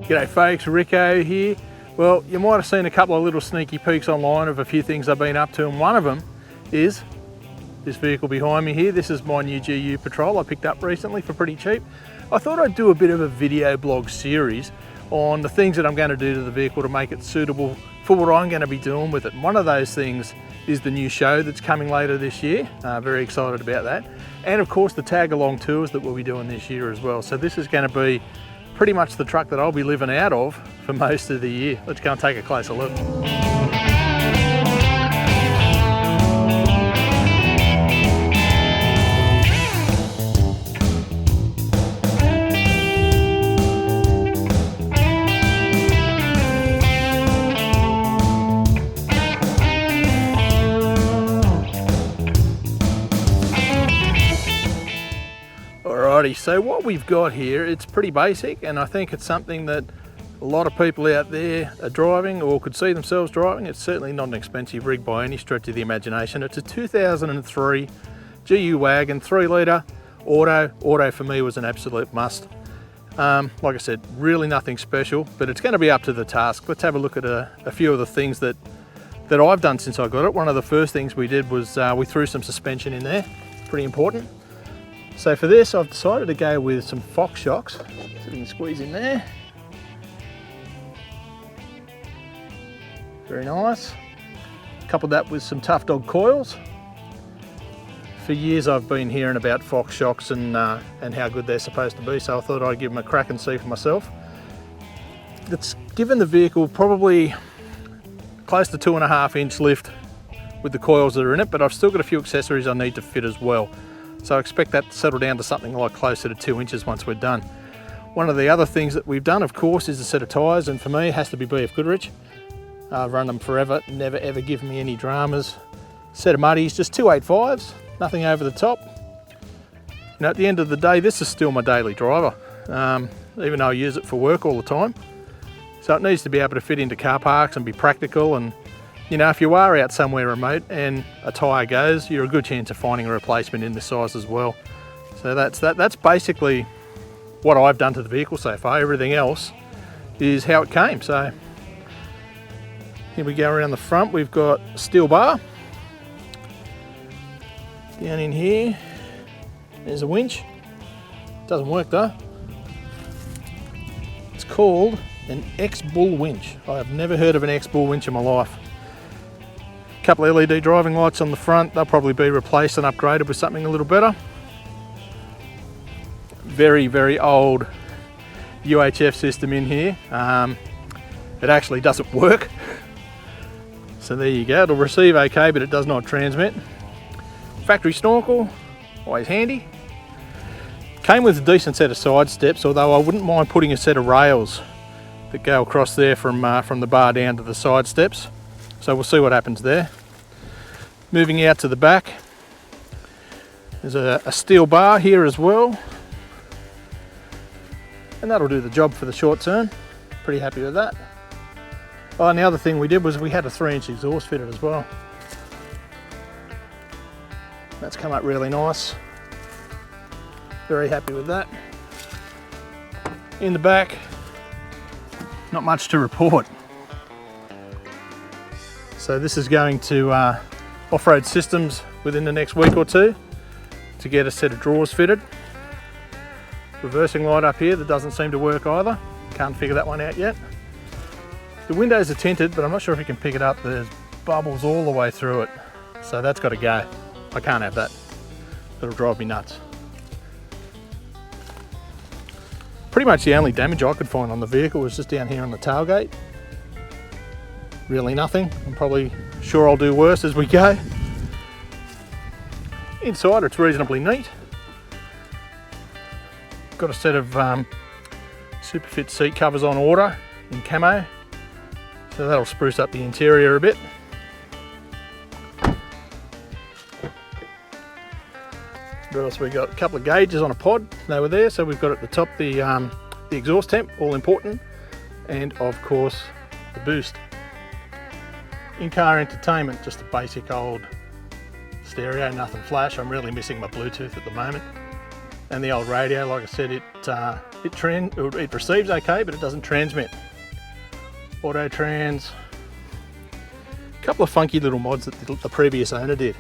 G'day folks, Ricko here. Well, you might have seen a couple of little sneaky peeks online of a few things I've been up to, and one of them is this vehicle behind me here. This is my new GU Patrol I picked up recently for pretty cheap. I thought I'd do a bit of a video blog series on the things that I'm going to do to the vehicle to make it suitable for what I'm going to be doing with it. And one of those things is the new show that's coming later this year. Very excited about that. And of course the tag along tours that we'll be doing this year as well. So this is going to be pretty much the truck that I'll be living out of for most of the year. Let's go and take a closer look. Alrighty, so what we've got here, it's pretty basic, and I think it's something that a lot of people out there are driving or could see themselves driving. It's certainly not an expensive rig by any stretch of the imagination. It's a 2003 GU wagon, 3 litre, auto. Auto for me was an absolute must. Like I said, really nothing special, but it's going to be up to the task. Let's have a look at a few of the things that I've done since I got it. One of the first things we did was we threw some suspension in there, pretty important. So for this, I've decided to go with some Fox shocks. So you can squeeze in there. Very nice. Coupled that with some Tough Dog coils. For years I've been hearing about Fox shocks and how good they're supposed to be, so I thought I'd give them a crack and see for myself. It's given the vehicle probably close to 2.5 inch lift with the coils that are in it, but I've still got a few accessories I need to fit as well. So I expect that to settle down to something like closer to 2 inches once we're done. One of the other things that we've done, of course, is a set of tyres, and for me it has to be BF Goodrich. I've run them forever, never ever given me any dramas. Set of muddies, just 285s, nothing over the top. Now at the end of the day, this is still my daily driver, even though I use it for work all the time. So it needs to be able to fit into car parks and be practical, and you know, if you are out somewhere remote and a tyre goes, you're a good chance of finding a replacement in this size as well. So that's basically what I've done to the vehicle so far. Everything else is how it came. So here we go around the front. We've got a steel bar. Down in here, there's a winch. Doesn't work though. It's called an X-Bull winch. I have never heard of an X-Bull winch in my life. Couple of LED driving lights on the front. They'll probably be replaced and upgraded with something a little better. Very, very old UHF system in here. It actually doesn't work. So there you go. It'll receive okay, but it does not transmit. Factory snorkel, always handy. Came with a decent set of side steps, although I wouldn't mind putting a set of rails that go across there from the bar down to the side steps. So we'll see what happens there. Moving out to the back, there's a steel bar here as well. And that'll do the job for the short term. Pretty happy with that. Oh, and the other thing we did was we had a 3-inch exhaust fitted as well. That's come up really nice. Very happy with that. In the back, not much to report. So this is going to Offroad Systems within the next week or two to get a set of drawers fitted. Reversing light up here that doesn't seem to work either. Can't figure that one out yet. The windows are tinted, but I'm not sure if you can pick it up. There's bubbles all the way through it. So that's got to go. I can't have that. That'll drive me nuts. Pretty much the only damage I could find on the vehicle was just down here on the tailgate. Really nothing. I'm probably sure I'll do worse as we go. Inside it's reasonably neat. Got a set of Superfit seat covers on order in camo, so that'll spruce up the interior a bit. What else we got? A couple of gauges on a pod. They were there, so we've got at the top the exhaust temp, all important, and of course the boost. In-car entertainment, just a basic old stereo, nothing flash. I'm really missing my Bluetooth at the moment. And the old radio, like I said, it receives okay, but it doesn't transmit. Auto trans. A couple of funky little mods that the previous owner did.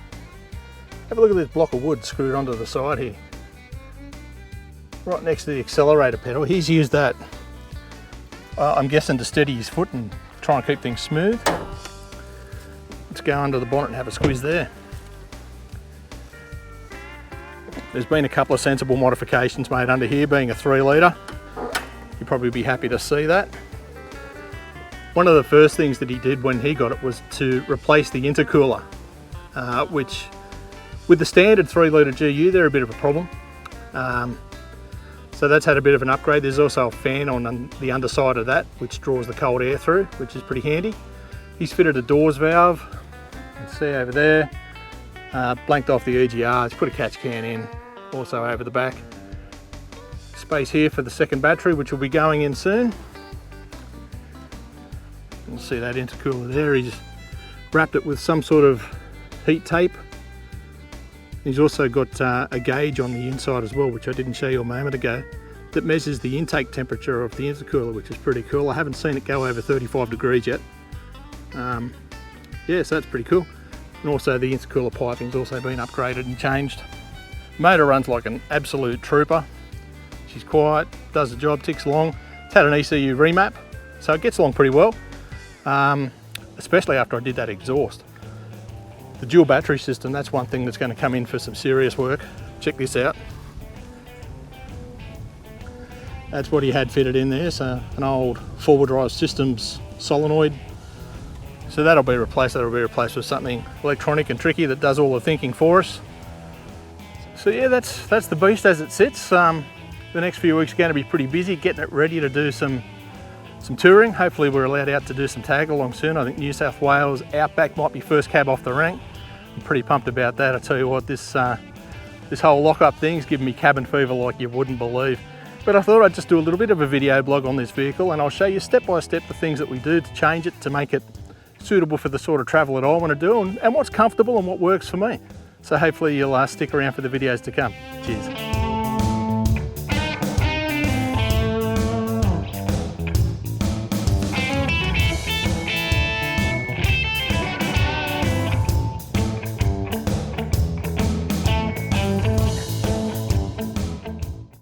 Have a look at this block of wood screwed onto the side here. Right next to the accelerator pedal. He's used that, I'm guessing, to steady his foot and try and keep things smooth. Let's go under the bonnet and have a squeeze there. There's been a couple of sensible modifications made under here, being a 3 litre. You'd probably be happy to see that. One of the first things that he did when he got it was to replace the intercooler, which with the standard 3 litre GU, they're a bit of a problem. So that's had a bit of an upgrade. There's also a fan on the underside of that, which draws the cold air through, which is pretty handy. He's fitted a doors valve, you can see over there. Blanked off the EGRs, put a catch can in, also over the back. Space here for the second battery, which will be going in soon. You'll see that intercooler there. He's wrapped it with some sort of heat tape. He's also got a gauge on the inside as well, which I didn't show you a moment ago, that measures the intake temperature of the intercooler, which is pretty cool. I haven't seen it go over 35 degrees yet. Yeah, so that's pretty cool. And also the intercooler piping's also been upgraded and changed. Motor runs like an absolute trooper. She's quiet, does the job, ticks along. It's had an ECU remap, so it gets along pretty well, especially after I did that exhaust. The dual battery system, that's one thing that's going to come in for some serious work. Check this out. That's what he had fitted in there, so an old four-wheel drive systems solenoid. So that'll be replaced with something electronic and tricky that does all the thinking for us. So yeah, that's the beast as it sits. The next few weeks are going to be pretty busy getting it ready to do some touring. Hopefully we're allowed out to do some tag along soon. I think New South Wales Outback might be first cab off the rank. I'm pretty pumped about that. I tell you what, this whole lock-up thing's giving me cabin fever like you wouldn't believe. But I thought I'd just do a little bit of a video blog on this vehicle, and I'll show you step by step the things that we do to change it, to make it suitable for the sort of travel that I want to do, and what's comfortable and what works for me. So hopefully you'll stick around for the videos to come. Cheers.